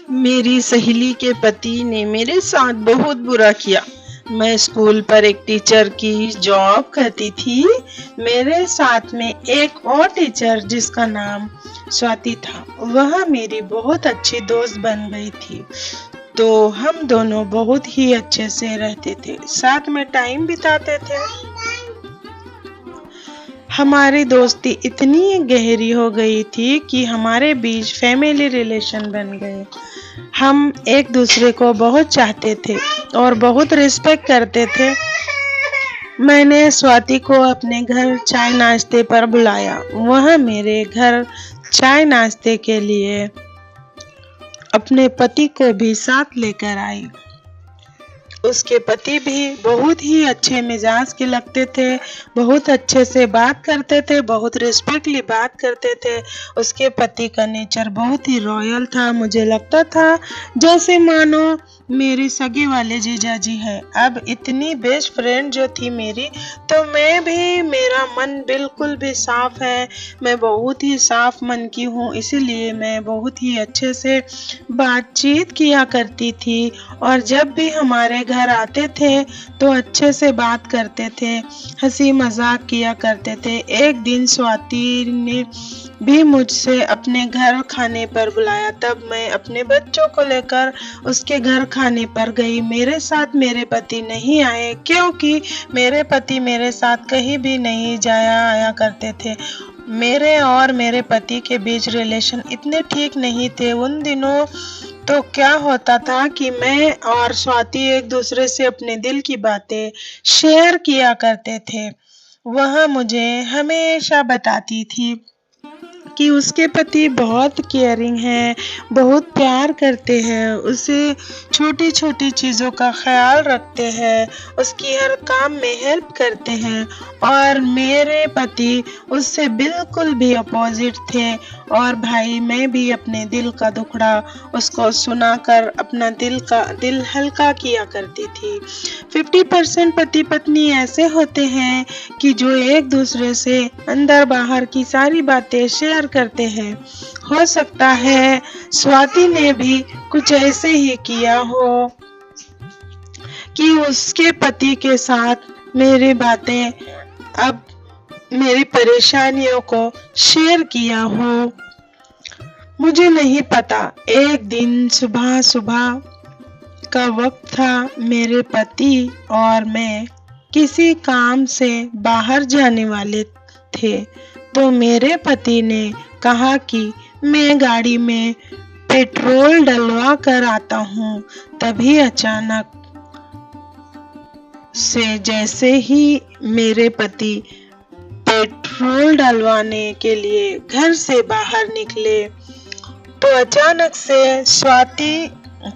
मेरी सहेली के पति ने मेरे साथ बहुत बुरा किया। मैं स्कूल पर एक टीचर की जॉब करती थी। मेरे साथ में एक और टीचर जिसका नाम स्वाति था, वह मेरी बहुत अच्छी दोस्त बन गई थी। तो हम दोनों बहुत ही अच्छे से रहते थे, साथ में टाइम बिताते थे। हमारी दोस्ती इतनी गहरी हो गई थी कि हमारे बीच फैमिली रिलेशन बन गए। हम एक दूसरे को बहुत चाहते थे और बहुत रिस्पेक्ट करते थे। मैंने स्वाति को अपने घर चाय नाश्ते पर बुलाया। वह मेरे घर चाय नाश्ते के लिए अपने पति को भी साथ लेकर आई। उसके पति भी बहुत ही अच्छे मिजाज के लगते थे, बहुत अच्छे से बात करते थे, बहुत रिस्पेक्टली बात करते थे। उसके पति का नेचर बहुत ही रॉयल था। मुझे लगता था जैसे मानो मेरे सगे वाले जीजा जी है। अब इतनी बेस्ट फ्रेंड जो थी मेरी, तो मेरा मन बिल्कुल भी साफ है। मैं बहुत ही साफ मन की हूँ, इसीलिए मैं बहुत ही अच्छे से बातचीत किया करती थी। और जब भी हमारे घर आते थे तो अच्छे से बात करते थे, हंसी मजाक किया करते थे। एक दिन स्वाति ने भी मुझसे अपने घर खाने पर बुलाया। तब मैं अपने बच्चों को लेकर उसके घर खाने पर गई। मेरे साथ मेरे पति नहीं आए, क्योंकि मेरे पति मेरे साथ कहीं भी नहीं जाया आया करते थे। मेरे और मेरे पति के बीच रिलेशन इतने ठीक नहीं थे उन दिनों। तो क्या होता था कि मैं और स्वाति एक दूसरे से अपने दिल की बातें शेयर किया करते थे। वह मुझे हमेशा बताती थी कि उसके पति बहुत केयरिंग है, बहुत प्यार करते हैं, उसे छोटी छोटी चीज़ों का ख्याल रखते हैं, उसकी हर काम में हेल्प करते हैं। और मेरे पति उससे बिल्कुल भी अपोजिट थे। और भाई, मैं भी अपने दिल का दुखड़ा उसको सुनाकर अपना दिल हल्का किया करती थी। 50% पति पत्नी ऐसे होते हैं कि जो एक दूसरे से अंदर बाहर की सारी बातें शेयर करते हैं। हो सकता है स्वाति ने भी कुछ ऐसे ही किया हो कि उसके पति के साथ मेरी बातें, अब मेरी परेशानियों को शेयर किया हो। मुझे नहीं पता। एक दिन सुबह का वक्त था। मेरे पति और मैं किसी काम से बाहर जाने वाले थे, तो मेरे पति ने कहा कि मैं गाड़ी में पेट्रोल डलवा कर आता हूँ। तभी अचानक से जैसे ही मेरे पति पेट्रोल डलवाने के लिए घर से बाहर निकले, तो अचानक से स्वाति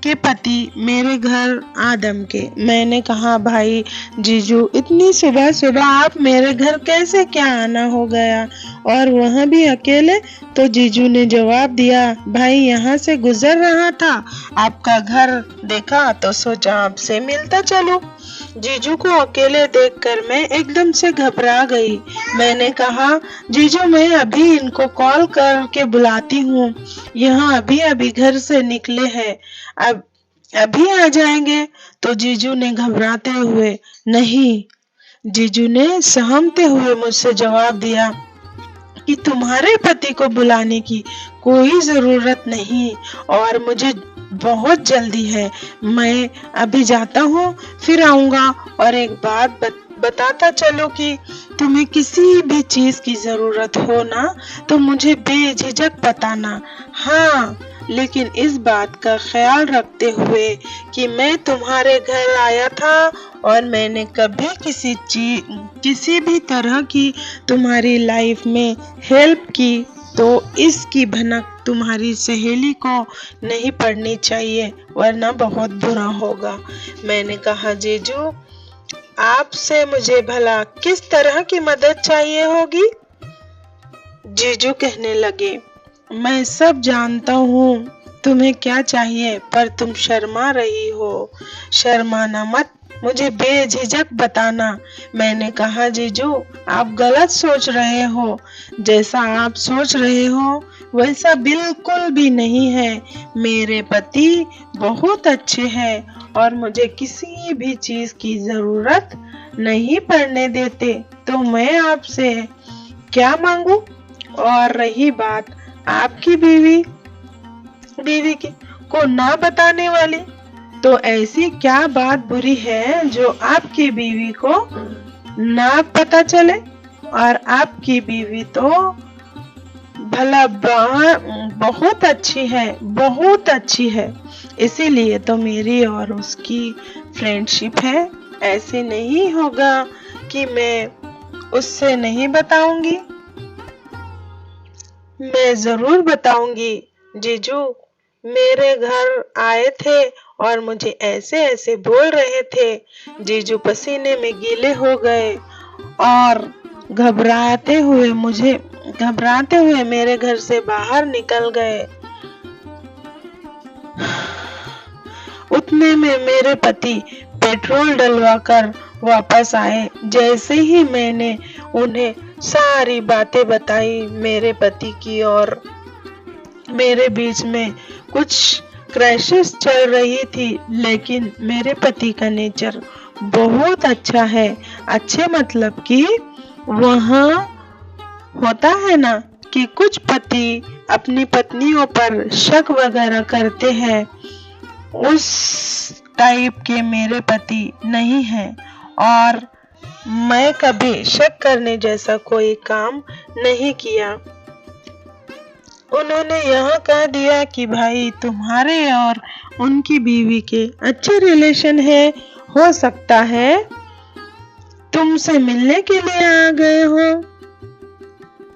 के पति मेरे घर आ दमके। मैंने कहा, भाई जीजू, इतनी सुबह सुबह आप मेरे घर कैसे, क्या आना हो गया, और वह भी अकेले? तो जीजू ने जवाब दिया, भाई यहाँ से गुजर रहा था, आपका घर देखा तो सोचा आपसे मिलता चलो। जीजू को अकेले देखकर मैं एकदम से घबरा गई। मैंने कहा, जीजू मैं अभी इनको कॉल करके बुलाती हूँ, यहाँ अभी घर से निकले हैं, अब अभी आ जाएंगे। तो जीजू ने घबराते हुए, नहीं। जीजू ने सहमते हुए मुझसे जवाब दिया कि तुम्हारे पति को बुलाने की कोई जरूरत नहीं और मुझे बहुत जल्दी है। मैं अभी जाता हूँ, फिर आऊंगा। और एक बात बताता चलो कि तुम्हें किसी भी चीज की जरूरत हो ना, तो मुझे बेझिझक बताना। हाँ, लेकिन इस बात का ख्याल रखते हुए कि मैं तुम्हारे घर आया था और मैंने कभी किसी भी तरह की तुम्हारी लाइफ में हेल्प की, तो इसकी भनक तुम्हारी सहेली को नहीं पड़नी चाहिए, वरना बहुत बुरा होगा। मैंने कहा, जीजू आपसे मुझे भला किस तरह की मदद चाहिए होगी? जीजू कहने लगे, मैं सब जानता हूँ तुम्हें क्या चाहिए, पर तुम शर्मा रही हो। शर्माना मत, मुझे बेझिझक बताना। मैंने कहा, जीजू आप गलत सोच रहे हो। जैसा आप सोच रहे हो वैसा बिल्कुल भी नहीं है। मेरे पति बहुत अच्छे हैं और मुझे किसी भी चीज की जरूरत नहीं पड़ने देते, तो मैं आपसे क्या मांगू? और रही बात आपकी बीवी की को ना बताने वाली, तो ऐसी क्या बात बुरी है जो आपकी बीवी को ना पता चले? और आपकी बीवी तो भला बहुत अच्छी है, बहुत अच्छी है। इसीलिए तो मेरी और उसकी फ्रेंडशिप है। ऐसे नहीं होगा कि मैं उससे नहीं बताऊंगी। मैं जरूर बताऊंगी। जीजू मेरे घर आए थे और मुझे ऐसे ऐसे बोल रहे थे। जीजू पसीने में गीले हो गए और घबराते हुए मेरे घर से बाहर निकल गए। उतने में मेरे पति पेट्रोल डलवाकर वापस आए। जैसे ही मैंने उन्हें सारी बातें बताई मेरे पति की और मेरे बीच में कुछ क्राइसिस चल रही थी, लेकिन मेरे पति का नेचर बहुत अच्छा है। अच्छे मतलब कि वहाँ होता है ना कि कुछ पति अपनी पत्नियों पर शक वगैरह करते हैं, उस टाइप के मेरे पति नहीं हैं। और मैं कभी शक करने जैसा कोई काम नहीं किया। उन्होंने यहाँ कह दिया कि भाई तुम्हारे और उनकी बीवी के अच्छे रिलेशन है, हो सकता है तुमसे मिलने के लिए आ गए हो,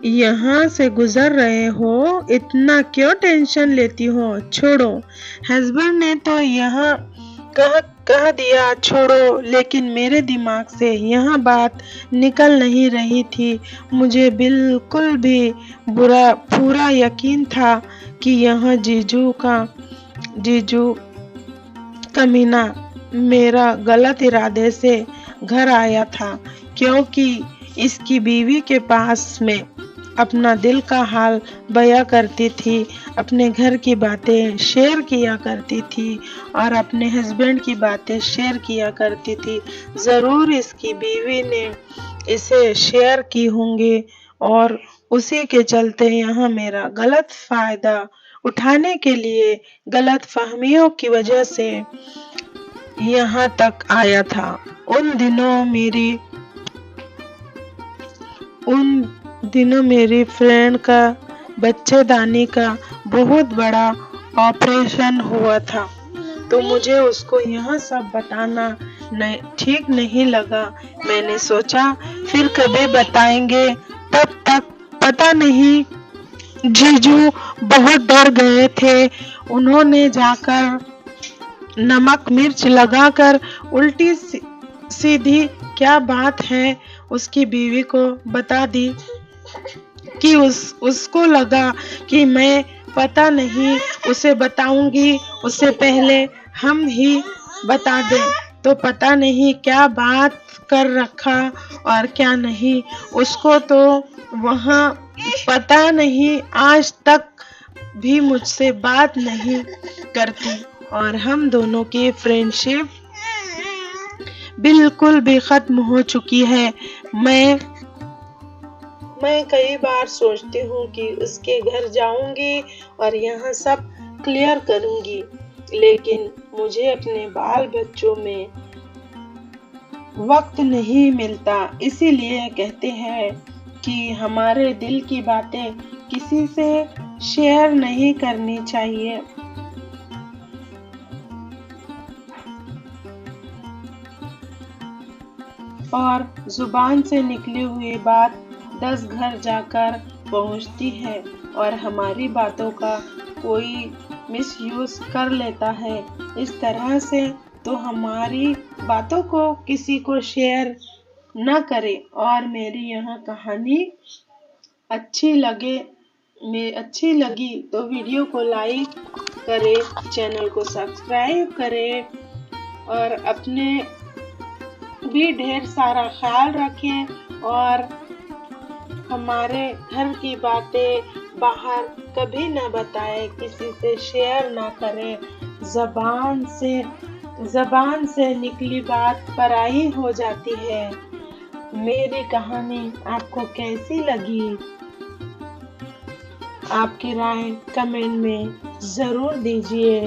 यहाँ से गुजर रहे हो, इतना क्यों टेंशन लेती हो, छोड़ो। हस्बैंड ने तो यहाँ कह दिया छोड़ो, लेकिन मेरे दिमाग से यह बात निकल नहीं रही थी। मुझे बिल्कुल भी पूरा यकीन था कि यह जीजू कमीना मेरा गलत इरादे से घर आया था, क्योंकि इसकी बीवी के पास में अपना दिल का हाल बयां करती थी, अपने घर की बातें शेयर किया करती थी और अपने हस्बैंड की बातें शेयर किया करती थी। जरूर इसकी बीवी ने इसे शेयर की होंगी और उसी के चलते यहाँ मेरा गलत फायदा उठाने के लिए गलत फहमियों की वजह से यहाँ तक आया था। उन दिनों मेरी फ्रेंड का बच्चेदानी का बहुत बड़ा ऑपरेशन हुआ था, तो मुझे उसको यह सब बताना ठीक नहीं लगा। मैंने सोचा फिर कभी बताएंगे, तब तक पता नहीं जीजू बहुत डर गए थे। उन्होंने जाकर नमक मिर्च लगाकर उल्टी सीधी क्या बात है उसकी बीवी को बता दी कि उसको लगा कि मैं पता नहीं उसे बताऊंगी, उससे पहले हम ही बता दें, तो पता नहीं क्या बात कर रखा और क्या नहीं। उसको तो वहाँ पता नहीं, आज तक भी मुझसे बात नहीं करती और हम दोनों की फ्रेंडशिप बिल्कुल भी खत्म हो चुकी है। मैं कई बार सोचती हूँ कि उसके घर जाऊंगी और यहाँ सब क्लियर करूंगी, लेकिन मुझे अपने बाल बच्चों में वक्त नहीं मिलता। इसीलिए कहते हैं कि हमारे दिल की बातें किसी से शेयर नहीं करनी चाहिए। और जुबान से निकली हुई बात 10 घर जाकर पहुंचती है और हमारी बातों का कोई मिसयूज कर लेता है। इस तरह से तो हमारी बातों को किसी को शेयर न करें। और मेरी यह कहानी अच्छी लगी तो वीडियो को लाइक करें, चैनल को सब्सक्राइब करें और अपने भी ढेर सारा ख्याल रखें और हमारे घर की बातें बाहर कभी न बताए, किसी से शेयर न करें। ज़बान से निकली बात पराई हो जाती है। मेरी कहानी आपको कैसी लगी? आपकी राय कमेंट में ज़रूर दीजिए।